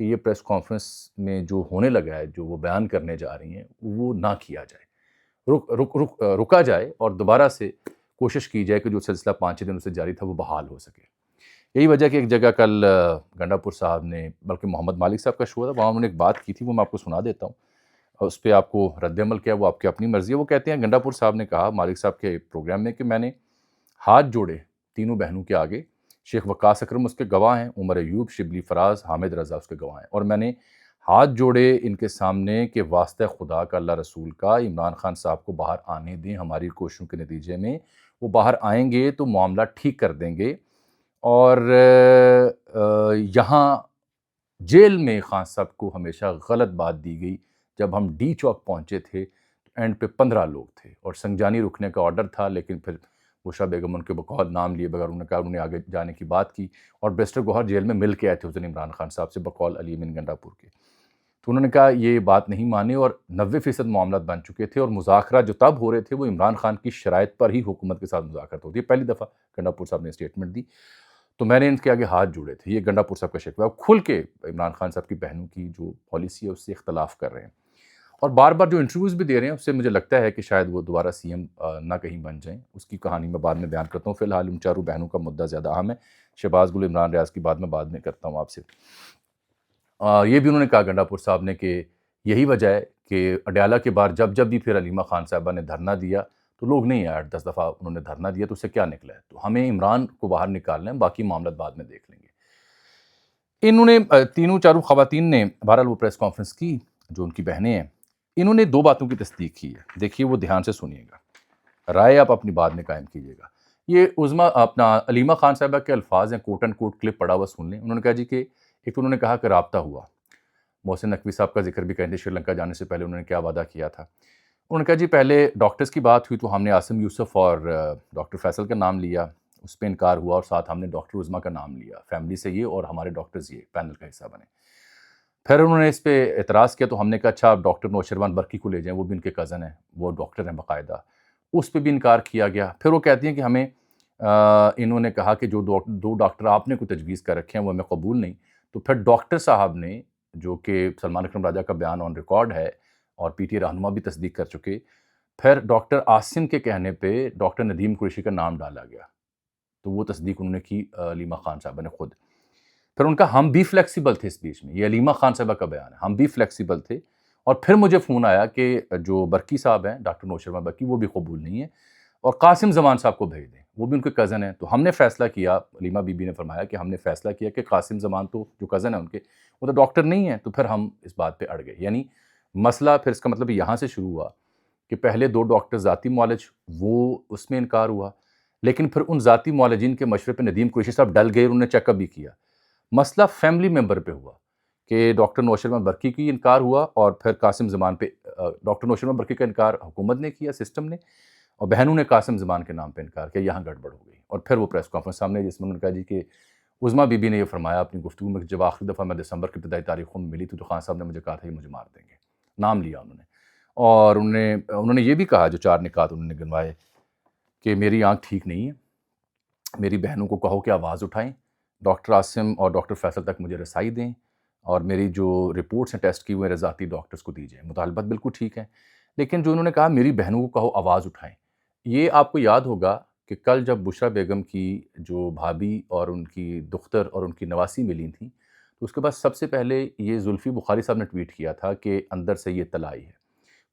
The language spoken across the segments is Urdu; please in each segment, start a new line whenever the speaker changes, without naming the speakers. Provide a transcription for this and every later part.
کہ یہ پریس کانفرنس میں جو ہونے لگا ہے، جو وہ بیان کرنے جا رہی ہیں، وہ نہ کیا جائے، رکا جائے اور دوبارہ سے کوشش کی جائے کہ جو سلسلہ 5 دنوں سے جاری تھا وہ بحال ہو سکے۔ یہی وجہ کہ ایک جگہ کل گنڈا پور صاحب نے، بلکہ محمد مالک صاحب کا شو تھا، وہاں انہوں نے ایک بات کی تھی، وہ میں آپ کو سنا دیتا ہوں، اور اس پہ آپ کو رد عمل کیا وہ آپ کی اپنی مرضی ہے۔ وہ کہتے ہیں گنڈا پور صاحب نے کہا مالک صاحب کے پروگرام میں کہ میں نے ہاتھ جوڑے تینوں بہنوں کے آگے، شیخ وقاص اکرم اس کے گواہ ہیں، عمر ایوب، شبلی فراز، حامد رضا اس کے گواہ ہیں، اور میں نے ہاتھ جوڑے ان کے سامنے کہ واسطہ خدا کا، اللہ رسول کا، عمران خان صاحب کو باہر آنے دیں، ہماری کوششوں کے نتیجے میں وہ باہر آئیں گے تو معاملہ ٹھیک کر دیں گے، اور یہاں جیل میں خان صاحب کو ہمیشہ غلط بات دی گئی۔ جب ہم ڈی چوک پہنچے تھے اینڈ پہ 15 لوگ تھے اور سنجانی رکنے کا آرڈر تھا، لیکن پھر بشرا بیگم ان کے بقول نام لیے بغیر انہوں نے کہا انہوں نے آگے جانے کی بات کی، اور بیرسٹر گوہر جیل میں مل کے آئے تھے اس دن عمران خان صاحب سے بقول علی امین گنڈا پور کے، تو انہوں نے کہا یہ بات نہیں مانی، اور 90% معاملات بن چکے تھے، اور مذاکرات جو تب ہو رہے تھے وہ عمران خان کی شرائط پر ہی حکومت کے ساتھ مذاکرات ہوتی ہے۔ پہلی دفعہ گنڈا پور صاحب نے اسٹیٹمنٹ دی، تو میں نے ان کے آگے ہاتھ جوڑے تھے۔ یہ گنڈا پور صاحب کا شکوہ ہے، کھل کے عمران خان صاحب کی بہنوں کی جو پالیسی ہے اس سے اختلاف کر رہے ہیں، اور بار بار جو انٹرویوز بھی دے رہے ہیں اس سے مجھے لگتا ہے کہ شاید وہ دوبارہ سی ایم نہ کہیں بن جائیں۔ اس کی کہانی میں بعد میں بیان کرتا ہوں، فی الحال ان چاروں بہنوں کا مدعا زیادہ اہم ہے۔ شہباز گل، عمران ریاض کی بات میں بعد میں کرتا ہوں آپ سے۔ یہ بھی انہوں نے کہا گنڈا پور صاحب نے کہ یہی وجہ ہے کہ اڈیالہ کے بعد جب بھی پھر علیمہ خان صاحبہ نے دھرنا دیا تو لوگ نہیں آئے، 10 دفعہ انہوں نے دھرنا دیا تو اس سے کیا نکلا ہے، تو ہمیں عمران کو باہر نکالنا ہے، باقی معاملات بعد میں دیکھ لیں گے۔ انہوں نے تینوں چاروں خواتین نے بہرحال وہ پریس کانفرنس کی، جو ان کی بہنیں ہیں، انہوں نے 2 باتوں کی تصدیق کی ہے، دیکھیے وہ دھیان سے سنیے گا، رائے آپ اپنی بات میں قائم کیجیے گا۔ یہ عظمیٰ اپنا علیمہ خان صاحبہ کے الفاظ ہیں، کوٹ اینڈ کوٹ کلپ پڑا ہوا سن لیں۔ انہوں نے کہا جی کہ ایک تو انہوں نے کہا کہ رابطہ ہوا، محسن نقوی صاحب کا ذکر بھی کہیں سری لنکا جانے سے پہلے انہوں نے کیا وعدہ کیا تھا۔ انہوں نے کہا جی پہلے ڈاکٹرز کی بات ہوئی تو ہم نے عاصم یوسف اور ڈاکٹر فیصل کا نام لیا، اس پہ انکار ہوا، اور ساتھ ہم نے ڈاکٹر عظمیٰ کا نام لیا، فیملی سے یہ اور ہمارے ڈاکٹرز یہ پینل کا حصہ بنے۔ پھر انہوں نے اس پہ اعتراض کیا تو ہم نے کہا اچھا آپ ڈاکٹر نوشروان برقی کو لے جائیں، وہ بھی ان کے کزن ہیں، وہ ڈاکٹر ہیں باقاعدہ، اس پہ بھی انکار کیا گیا۔ پھر وہ کہتی ہیں کہ ہمیں انہوں نے کہا کہ جو 2 ڈاکٹر آپ نے کوئی تجویز کر رکھے ہیں وہ ہمیں قبول نہیں، تو پھر ڈاکٹر صاحب نے، جو کہ سلمان اکرم راجہ کا بیان آن ریکارڈ ہے اور پی ٹی رہنما بھی تصدیق کر چکے، پھر ڈاکٹر عاصم کے کہنے پہ ڈاکٹر ندیم قریشی کا نام ڈالا گیا، تو وہ تصدیق انہوں نے کی علیمہ خان صاحبہ نے خود۔ پھر ان کا ہم بھی فلیکسیبل تھے، اس بیچ میں یہ علیمہ خان صاحبہ کا بیان ہے، ہم بھی فلیکسیبل تھے، اور پھر مجھے فون آیا کہ جو برقی صاحب ہیں ڈاکٹر نوشروان برقی وہ بھی قبول نہیں ہے، اور قاسم زمان صاحب کو بھیج دیں، وہ بھی ان کے کزن ہیں۔ تو ہم نے فیصلہ کیا، علیمہ بی بی نے فرمایا کہ ہم نے فیصلہ کیا کہ قاسم زمان تو جو کزن ہیں ان کے وہ تو ڈاکٹر نہیں ہیں، تو پھر ہم اس بات پہ اڑ گئے۔ یعنی مسئلہ پھر اس کا مطلب یہاں سے شروع ہوا کہ پہلے 2 ڈاکٹر ذاتی معالج، وہ اس میں انکار ہوا، لیکن پھر ان ذاتی معالجین کے مشورے پہ ندیم قریشی صاحب ڈل گئے، انہوں نے چیک اپ بھی کیا۔ مسئلہ فیملی ممبر پہ ہوا کہ ڈاکٹر نوشروان برقی کی انکار ہوا، اور پھر قاسم زمان پہ ڈاکٹر نوشروان برقی کا انکار حکومت نے کیا، سسٹم نے، اور بہنوں نے قاسم زمان کے نام پہ انکار کیا، یہاں گڑبڑ ہو گئی۔ اور پھر وہ پریس کانفرنس سامنے جس میں انہوں نے کہا جی کہ عظمیٰ بی بی نے یہ فرمایا اپنی گفتگو میں کہ جب آخری دفعہ میں دسمبر کی ابتدائی تاریخوں میں ملی تھی تو خان صاحب نے مجھے کہا تھا یہ مجھے مار دیں گے، نام لیا انہوں نے، اور انہوں نے یہ بھی کہا، جو 4 نکات انہوں نے گنوائے، کہ میری آنکھ ٹھیک نہیں ہے، میری بہنوں کو کہو کہ آواز اٹھائیں، ڈاکٹر عاصم اور ڈاکٹر فیصل تک مجھے رسائی دیں، اور میری جو رپورٹس ہیں ٹیسٹ کی ہوئے ذاتی ڈاکٹرز کو دی جائیں۔ مطالبات بالکل ٹھیک ہیں، لیکن جو انہوں نے کہا میری بہنوں کو کہو آواز اٹھائیں، یہ آپ کو یاد ہوگا کہ کل جب بشرا بیگم کی جو بھابھی اور ان کی دختر اور ان کی نواسی ملی تھیں، تو اس کے بعد سب سے پہلے یہ زلفی بخاری صاحب نے ٹویٹ کیا تھا کہ اندر سے یہ اطلاع آئی ہے۔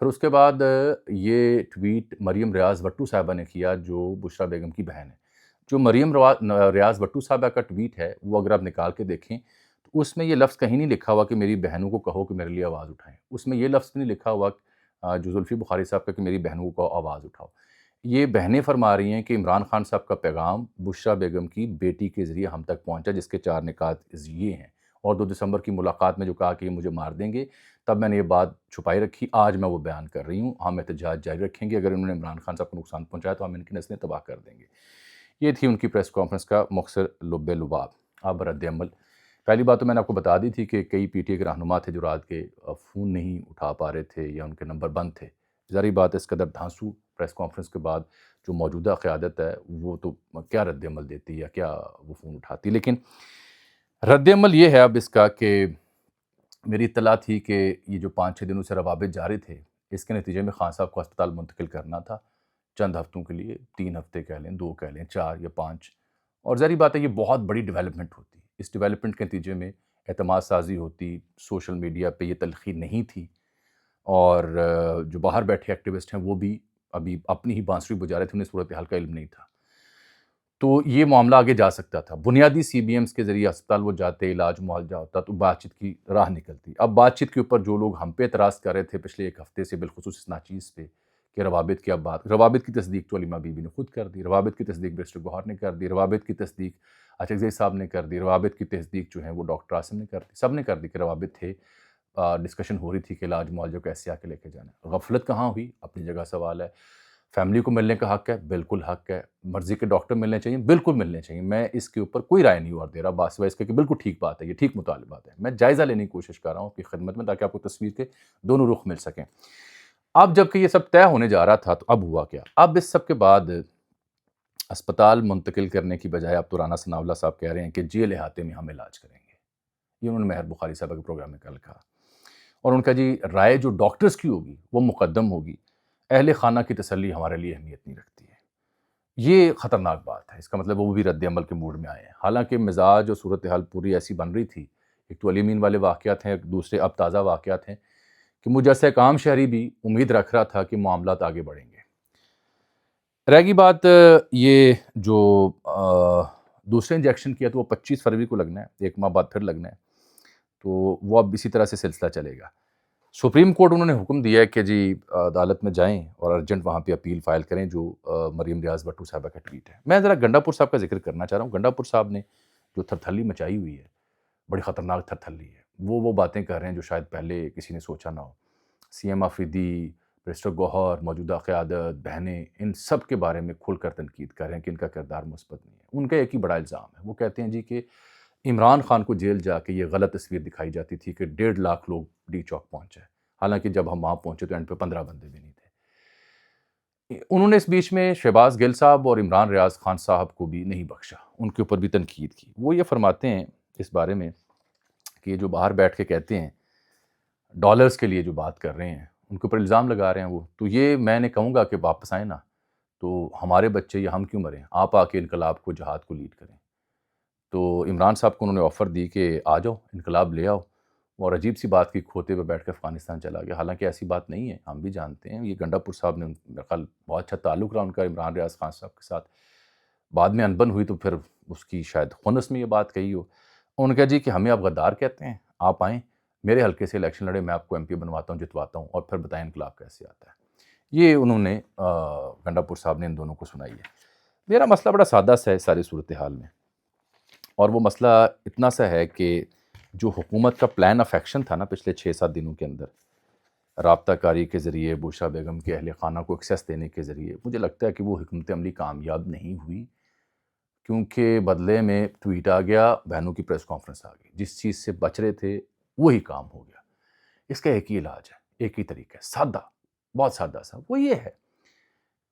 پھر اس کے بعد یہ ٹویٹ مریم ریاض وٹو صاحبہ نے کیا، جو بشرا بیگم کی بہن ہے۔ جو مریم ریاض وٹو صاحبہ کا ٹویٹ ہے وہ اگر آپ نکال کے دیکھیں تو اس میں یہ لفظ کہیں نہیں لکھا ہوا کہ میری بہنوں کو کہو کہ میرے لیے آواز اٹھائیں، اس میں یہ لفظ نہیں لکھا ہوا جو زلفی بخاری صاحب کا کہ میری بہنوں کو کہو آواز اٹھاؤ۔ یہ بہنیں فرما رہی ہیں کہ عمران خان صاحب کا پیغام بشرا بیگم کی بیٹی کے ذریعے ہم تک پہنچا، جس کے 4 نکات یہ ہیں، اور 2 دسمبر کی ملاقات میں جو کہا کہ یہ مجھے مار دیں گے، تب میں نے یہ بات چھپائی رکھی، آج میں وہ بیان کر رہی ہوں، ہم احتجاج جاری رکھیں گے، اگر انہوں نے عمران خان صاحب کو نقصان پہنچایا تو ہم ان کی نسلیں تباہ کر دیں گے۔ یہ تھی ان کی پریس کانفرنس کا مختصر لب لباب۔ اب رد عمل، پہلی بات تو میں نے آپ کو بتا دی تھی کہ کئی پی ٹی اے کے رہنما تھے جو رات کے فون نہیں اٹھا پا رہے تھے یا ان کے نمبر بند تھے۔ ظاہری بات ہے اس قدر دھانسو پریس کانفرنس کے بعد جو موجودہ قیادت ہے وہ تو کیا رد عمل دیتی یا کیا وہ فون اٹھاتی، لیکن رد عمل یہ ہے اب اس کا کہ میری اطلاع تھی کہ یہ جو 5-6 دنوں سے روابط جاری تھے، اس کے نتیجے میں خان صاحب کو ہسپتال منتقل کرنا تھا چند ہفتوں کے لیے، 3 ہفتے کہہ لیں، 2 کہہ لیں، 4 یا 5۔ اور ظاہری بات ہے یہ بہت بڑی ڈیولپمنٹ ہوتی، اس ڈیولپمنٹ کے نتیجے میں اعتماد سازی ہوتی، سوشل میڈیا پہ یہ تلخی نہیں تھی، اور جو باہر بیٹھے ایکٹیوسٹ ہیں وہ بھی ابھی اپنی ہی بانسری بجا رہے تھے، انہیں صورتحال کا علم نہیں تھا، تو یہ معاملہ آگے جا سکتا تھا۔ بنیادی سی بی ایمز کے ذریعے اسپتال وہ جاتے، علاج معالجہ ہوتا تو بات چیت کی راہ نکلتی۔ اب بات چیت کے اوپر جو لوگ ہم پہ اعتراض کر رہے تھے پچھلے ایک ہفتے سے، بالخصوص اس ناچیز پہ کہ روابط کی اب بات، روابط کی تصدیق تو علیمہ بی بی نے خود کر دی، روابط کی تصدیق بیرسٹر گوہر نے کر دی، روابط کی تصدیق اچکزئی صاحب نے کر دی، روابط کی تصدیق جو ہے وہ ڈاکٹر عاصم نے کر دی، سب نے کر دی کہ روابط تھے، ڈسکشن ہو رہی تھی کہ علاج معالجہ کو ایسے آ کے لے کے جانا ہے۔ غفلت کہاں ہوئی؟ اپنی جگہ سوال ہے۔ فیملی کو ملنے کا حق ہے، بالکل حق ہے۔ مرضی کے ڈاکٹر ملنے چاہیے، بالکل ملنے چاہیے۔ میں اس کے اوپر کوئی رائے نہیں اور دے رہا، بات سوائے اس کے کہ بالکل ٹھیک بات ہے، یہ ٹھیک مطالبات ہے۔ میں جائزہ لینے کی کوشش کر رہا ہوں آپ کی خدمت میں، تاکہ آپ کو تصویر کے دونوں رخ مل سکیں۔ اب جب کہ یہ سب طے ہونے جا رہا تھا تو اب ہوا کیا؟ اب اس سب کے بعد اسپتال منتقل کرنے کی بجائے اب تو رانا ثناءاللہ صاحب کہہ رہے ہیں کہ جیل احاطے میں ہم علاج کریں گے۔ یہ انہوں نے مہر بخاری صاحب کے پروگرام میں کل کہا، اور ان کا جی رائے جو ڈاکٹرز کی ہوگی وہ مقدم ہوگی، اہل خانہ کی تسلی ہمارے لیے اہمیت نہیں رکھتی ہے۔ یہ خطرناک بات ہے، اس کا مطلب وہ بھی رد عمل کے موڈ میں آئے ہیں، حالانکہ مزاج اور صورتحال پوری ایسی بن رہی تھی۔ ایک تو علی امین والے واقعات ہیں، ایک دوسرے اب تازہ واقعات ہیں، کہ مجھ جیسا ایک عام شہری بھی امید رکھ رہا تھا کہ معاملات آگے بڑھیں گے۔ رہ گئی بات یہ جو دوسرے انجیکشن کیا تو وہ 25 فروری کو لگنا ہے، 1 ماہ بعد پھر لگنا ہے، تو وہ اب اسی طرح سے سلسلہ چلے گا۔ سپریم کورٹ انہوں نے حکم دیا ہے کہ جی عدالت میں جائیں اور ارجنٹ وہاں پہ اپیل فائل کریں، جو مریم ریاض بٹو صاحبہ کا ٹویٹ ہے۔ میں ذرا گنڈا پور صاحب کا ذکر کرنا چاہ رہا ہوں۔ گنڈا پور صاحب نے جو تھرتھلی مچائی ہوئی ہے، بڑی خطرناک تھرتھلی ہے، وہ باتیں کر رہے ہیں جو شاید پہلے کسی نے سوچا نہ ہو۔ سی ایم آفریدی، بیرسٹر گوہر، موجودہ قیادت، بہنیں، ان سب کے بارے میں کھل کر تنقید کر رہے ہیں کہ ان کا کردار مثبت نہیں ہے۔ ان کا ایک ہی بڑا الزام ہے، وہ کہتے ہیں جی کہ عمران خان کو جیل جا کے یہ غلط تصویر دکھائی جاتی تھی کہ 1.5 لاکھ لوگ ڈی چوک پہنچے، حالانکہ جب ہم وہاں پہنچے تو اینڈ پہ 15 بندے بھی نہیں تھے۔ انہوں نے اس بیچ میں شہباز گل صاحب اور عمران ریاض خان صاحب کو بھی نہیں بخشا، ان کے اوپر بھی تنقید کی۔ وہ یہ فرماتے ہیں اس بارے میں کہ یہ جو باہر بیٹھ کے کہتے ہیں، ڈالرز کے لیے جو بات کر رہے ہیں، ان کے اوپر الزام لگا رہے ہیں وہ، تو یہ میں نے کہوں گا کہ واپس آئیں نا، تو ہمارے بچے یا ہم کیوں مریں، آپ آ کے انقلاب کو، جہاد کو لیڈ کریں۔ تو عمران صاحب کو انہوں نے آفر دی کہ آ جاؤ انقلاب لے آؤ، اور عجیب سی بات کی کھوتے پہ بیٹھ کے افغانستان چلا گیا، حالانکہ ایسی بات نہیں ہے، ہم بھی جانتے ہیں۔ یہ گنڈا پور صاحب نے میرے خیال بہت اچھا تعلق رہا ان کا عمران ریاض خان صاحب کے ساتھ، بعد میں انبن ہوئی تو پھر اس کی شاید خنس میں یہ بات کہی ہو۔ انہوں نے کہا جی کہ ہمیں آپ غدار کہتے ہیں، آپ آئیں میرے حلقے سے الیکشن لڑے، میں آپ کو ایم پی بنواتا ہوں، جتواتا ہوں، اور پھر بتائیں انقلاب کیسے آتا ہے۔ یہ انہوں نے گنڈا پور صاحب نے ان دونوں کو سنائی ہے۔ میرا مسئلہ بڑا سادہ سا ہے ساری صورتحال میں، اور وہ مسئلہ اتنا سا ہے کہ جو حکومت کا پلان آف ایکشن تھا نا پچھلے 6-7 دنوں کے اندر، رابطہ کاری کے ذریعے بشریٰ بیگم کے اہل خانہ کو ایکسیس دینے کے ذریعے، مجھے لگتا ہے کہ وہ حکمت عملی کامیاب نہیں ہوئی، کیونکہ بدلے میں ٹویٹ آ گیا، بہنوں کی پریس کانفرنس آ گئی، جس چیز سے بچ رہے تھے وہی کام ہو گیا۔ اس کا ایک ہی علاج ہے، ایک ہی طریقہ ہے، سادہ، بہت سادہ سا، وہ یہ ہے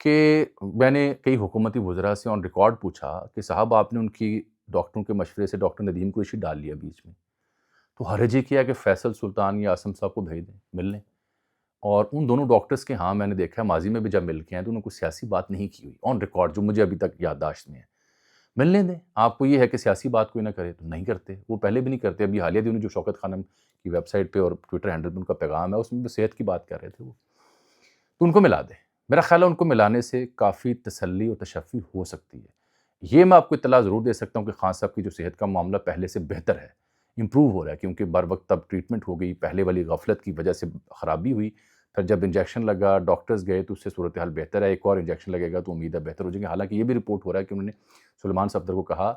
کہ میں نے کئی حکومتی وزراء سے آن ریکارڈ پوچھا کہ صاحب آپ نے ان کی ڈاکٹروں کے مشورے سے ڈاکٹر ندیم قریشی ڈال لیا بیچ میں، تو حرج یہ کیا کہ فیصل سلطان یا عاصم صاحب کو بھیج دیں ملنے، اور ان دونوں ڈاکٹرز کے ہاں میں نے دیکھا ہے ماضی میں بھی جب مل کے ہیں تو انہوں نے کوئی سیاسی بات نہیں کی ہوئی آن ریکارڈ، جو مجھے ابھی تک یادداشت میں ہے۔ ملنے دیں، آپ کو یہ ہے کہ سیاسی بات کوئی نہ کرے تو نہیں کرتے، وہ پہلے بھی نہیں کرتے۔ ابھی حالیہ دنوں جو شوکت خانم کی ویب سائٹ پہ اور ٹویٹر ہینڈل پہ ان کا پیغام ہے، اس میں بھی صحت کی بات کر رہے تھے وہ، تو ان کو ملا دیں۔ میرا خیال ہے ان کو ملانے سے کافی تسلی اور تشفی ہو سکتی ہے۔ یہ میں آپ کو اطلاع ضرور دے سکتا ہوں کہ خان صاحب کی جو صحت کا معاملہ پہلے سے بہتر ہے، امپروو ہو رہا ہے، کیونکہ بر وقت تب ٹریٹمنٹ ہو گئی، پہلے والی غفلت کی وجہ سے خرابی ہوئی، پھر جب انجیکشن لگا ڈاکٹرز گئے تو اس سے صورتحال بہتر ہے، ایک اور انجیکشن لگے گا تو امید ہے بہتر ہو جائیں گے۔ حالانکہ یہ بھی رپورٹ ہو رہا ہے کہ انہوں نے سلمان صفدر کو کہا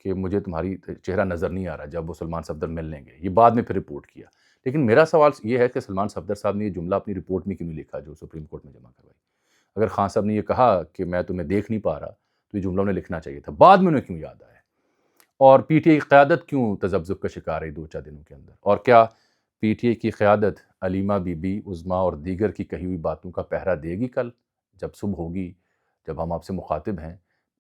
کہ مجھے تمہاری چہرہ نظر نہیں آ رہا جب وہ سلمان صفدر ملنے گئے، یہ بعد میں پھر رپورٹ کیا۔ لیکن میرا سوال یہ ہے کہ سلمان صفدر صاحب نے یہ جملہ اپنی رپورٹ میں کیوں نہیں لکھا جو سپریم کورٹ میں جمع کروائی؟ اگر خان صاحب نے یہ کہا کہ میں تمہیں دیکھ نہیں پا رہا تو یہ جملہ انہیں لکھنا چاہیے تھا، بعد میں انہیں کیوں یاد آیا؟ اور پی ٹی آئی کی قیادت کیوں تذبذب کا شکار رہی 2-4 دنوں کے اندر؟ اور کیا پی ٹی آئی کی قیادت علیمہ بی بی، عظمیٰ اور دیگر کی کہی ہوئی باتوں کا پہرا دے گی کل جب صبح ہوگی، جب ہم آپ سے مخاطب ہیں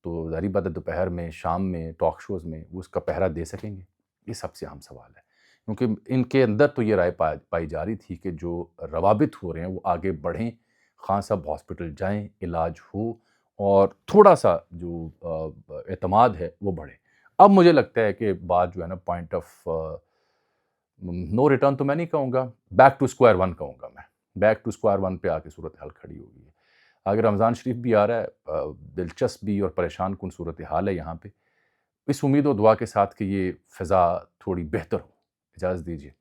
تو ظاہری بات ہے دوپہر میں، شام میں، ٹاک شوز میں وہ اس کا پہرا دے سکیں گے؟ یہ سب سے اہم سوال ہے۔ کیونکہ ان کے اندر تو یہ رائے پائی جا رہی تھی کہ جو روابط ہو رہے ہیں وہ آگے بڑھیں، خان صاحب ہاسپٹل جائیں، علاج ہو اور تھوڑا سا جو اعتماد ہے وہ بڑھے۔ اب مجھے لگتا ہے کہ بات جو ہے نا پوائنٹ آف نو ریٹرن تو میں نہیں کہوں گا، بیک ٹو اسکوائر ون کہوں گا میں، بیک ٹو اسکوائر ون پہ آ کے صورتحال کھڑی ہو گئی ہے۔ اگر رمضان شریف بھی آ رہا ہے، دلچسپ بھی اور پریشان کن صورتحال ہے یہاں پہ، اس امید و دعا کے ساتھ کہ یہ فضا تھوڑی بہتر ہو۔ اجازت دیجیے۔